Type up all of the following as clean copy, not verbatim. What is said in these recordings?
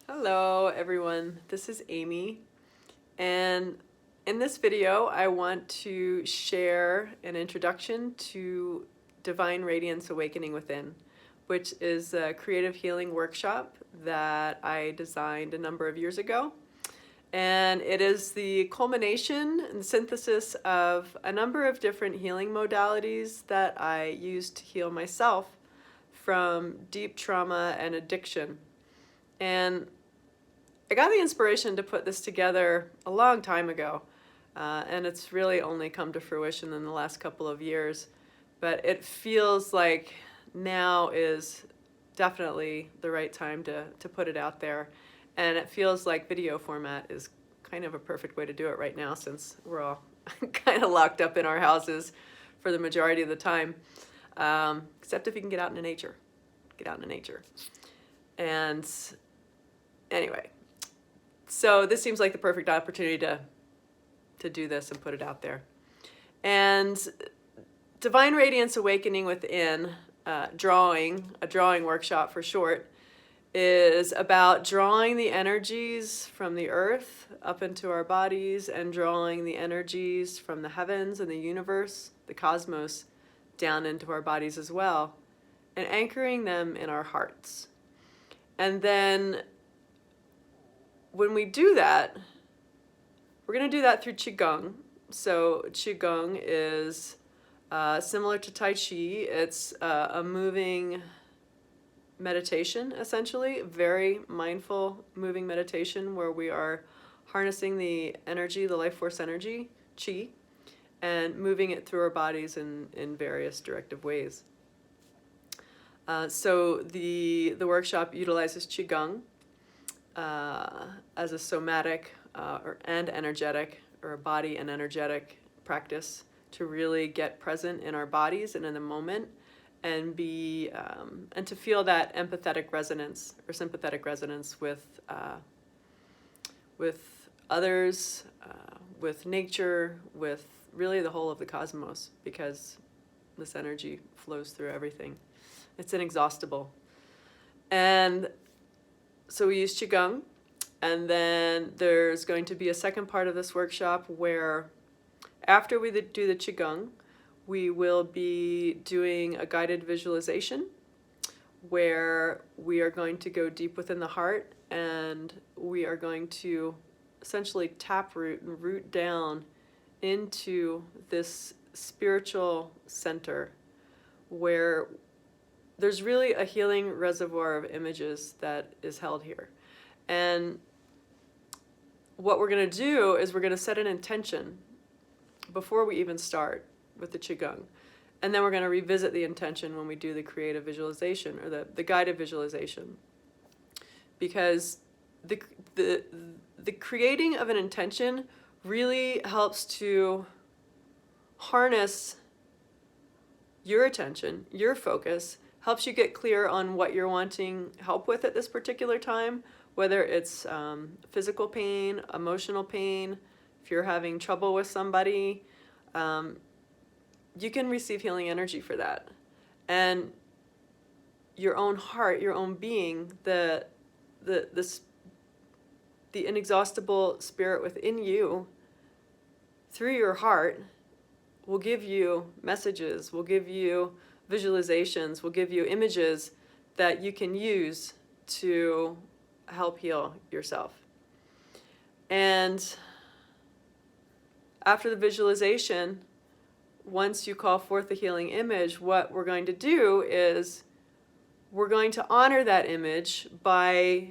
Hello everyone, this is Amy, and in this video I want to share an introduction to Divine Radiance Awakening Within, which is a creative healing workshop that I designed a number of years ago. And it is the culmination and synthesis of a number of different healing modalities that I used to heal myself from deep trauma and addiction. And I got the inspiration to put this together a long time ago, and it's really only come to fruition in the last couple of years. But it feels like now is definitely the right time to put it out there. And it feels like video format is kind of a perfect way to do it right now, since we're all kind of locked up in our houses for the majority of the time, except if you can get out into nature. Get out into nature. And anyway, so this seems like the perfect opportunity to do this and put it out there. And Divine Radiance Awakening Within, a drawing workshop for short, is about drawing the energies from the earth up into our bodies and drawing the energies from the heavens and the universe, the cosmos, down into our bodies as well, and anchoring them in our hearts. And then when we do that, we're going to do that through Qi Gong. So Qi Gong is similar to Tai Chi. It's a moving meditation, essentially, very mindful moving meditation where we are harnessing the energy, the life force energy, Qi, and moving it through our bodies in various directive ways. So the workshop utilizes Qi Gong as a somatic and energetic, or a body and energetic practice to really get present in our bodies and in the moment, and be and to feel that empathetic resonance or sympathetic resonance with others, with nature, with really the whole of the cosmos, because this energy flows through everything. It's inexhaustible. And so we use Qigong, and then there's going to be a second part of this workshop where after we do the Qigong, we will be doing a guided visualization where we are going to go deep within the heart, and we are going to essentially taproot and root down into this spiritual center where there's really a healing reservoir of images that is held here. And what we're going to do is we're going to set an intention before we even start with the Qigong. And then we're going to revisit the intention when we do the creative visualization, or the guided visualization. Because the creating of an intention really helps to harness your attention, your focus, helps you get clear on what you're wanting help with at this particular time, whether it's physical pain, emotional pain, if you're having trouble with somebody, you can receive healing energy for that. And your own heart, your own being, the inexhaustible spirit within you, through your heart, will give you messages, will give you visualizations, will give you images that you can use to help heal yourself. And after the visualization, once you call forth the healing image, what we're going to do is we're going to honor that image by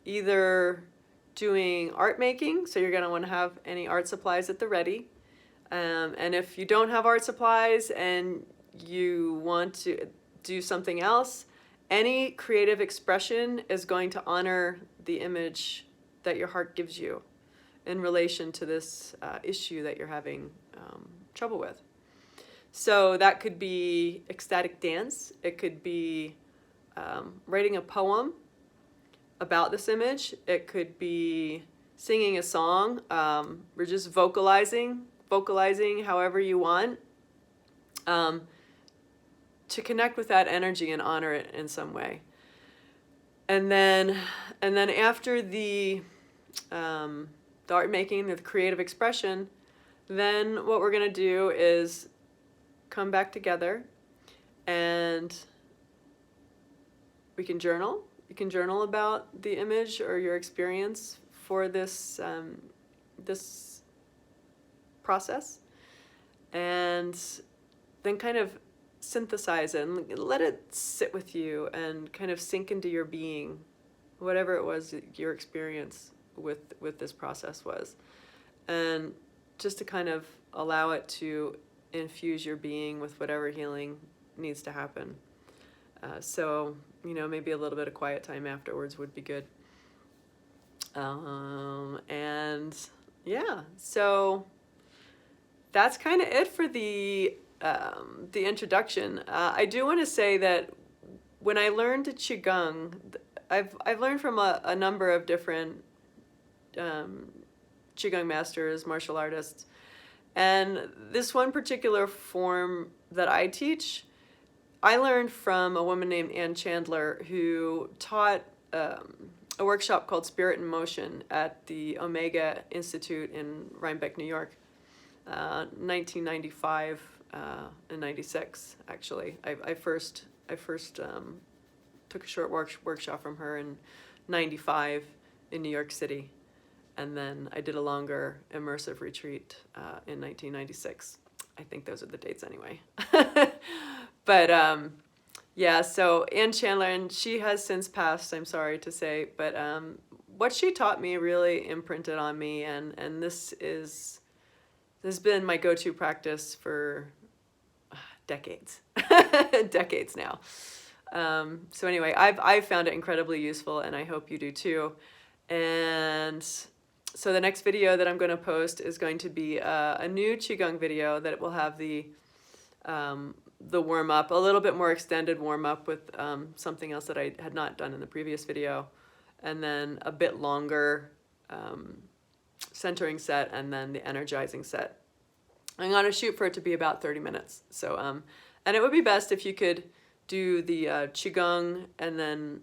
either doing art making, so you're going to want to have any art supplies at the ready. And if you don't have art supplies and you want to do something else, any creative expression is going to honor the image that your heart gives you in relation to this issue that you're having trouble with. So that could be ecstatic dance. It could be writing a poem about this image. It could be singing a song, or just vocalizing however you want, to connect with that energy and honor it in some way. And then after the art making, the creative expression, then what we're gonna do is come back together and we can journal. You can journal about the image or your experience for this this process, and then kind of synthesize it and let it sit with you and kind of sink into your being, whatever it was that your experience with this process was, and just to kind of allow it to infuse your being with whatever healing needs to happen. So, you know, maybe a little bit of quiet time afterwards would be good. And yeah, so that's kind of it for the introduction. I do want to say that when I learned Qi Gong, I've learned from a number of different Qi Gong masters, martial artists, and this one particular form that I teach, I learned from a woman named Ann Chandler who taught a workshop called Spirit in Motion at the Omega Institute in Rhinebeck, New York, 1995 and 96. Actually, I first took a short workshop from her in 95 in New York City, and then I did a longer immersive retreat in 1996. I think those are the dates anyway. But yeah, so Ann Chandler, and she has since passed, I'm sorry to say, but what she taught me really imprinted on me, and this has been my go-to practice for decades, decades now. So anyway, I've found it incredibly useful, and I hope you do too. And so the next video that I'm going to post is going to be a new Qigong video that will have the warm-up, a little bit more extended warm-up with something else that I had not done in the previous video, and then a bit longer centering set, and then the energizing set. I'm going to shoot for it to be about 30 minutes. So, and it would be best if you could do the Qigong and then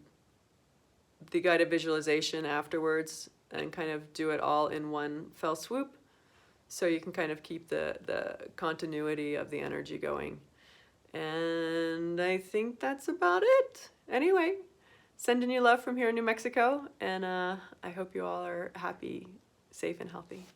the guided visualization afterwards, and kind of do it all in one fell swoop, so you can kind of keep the continuity of the energy going. And I think that's about it. Anyway, sending you love from here in New Mexico, and I hope you all are happy, safe, and healthy.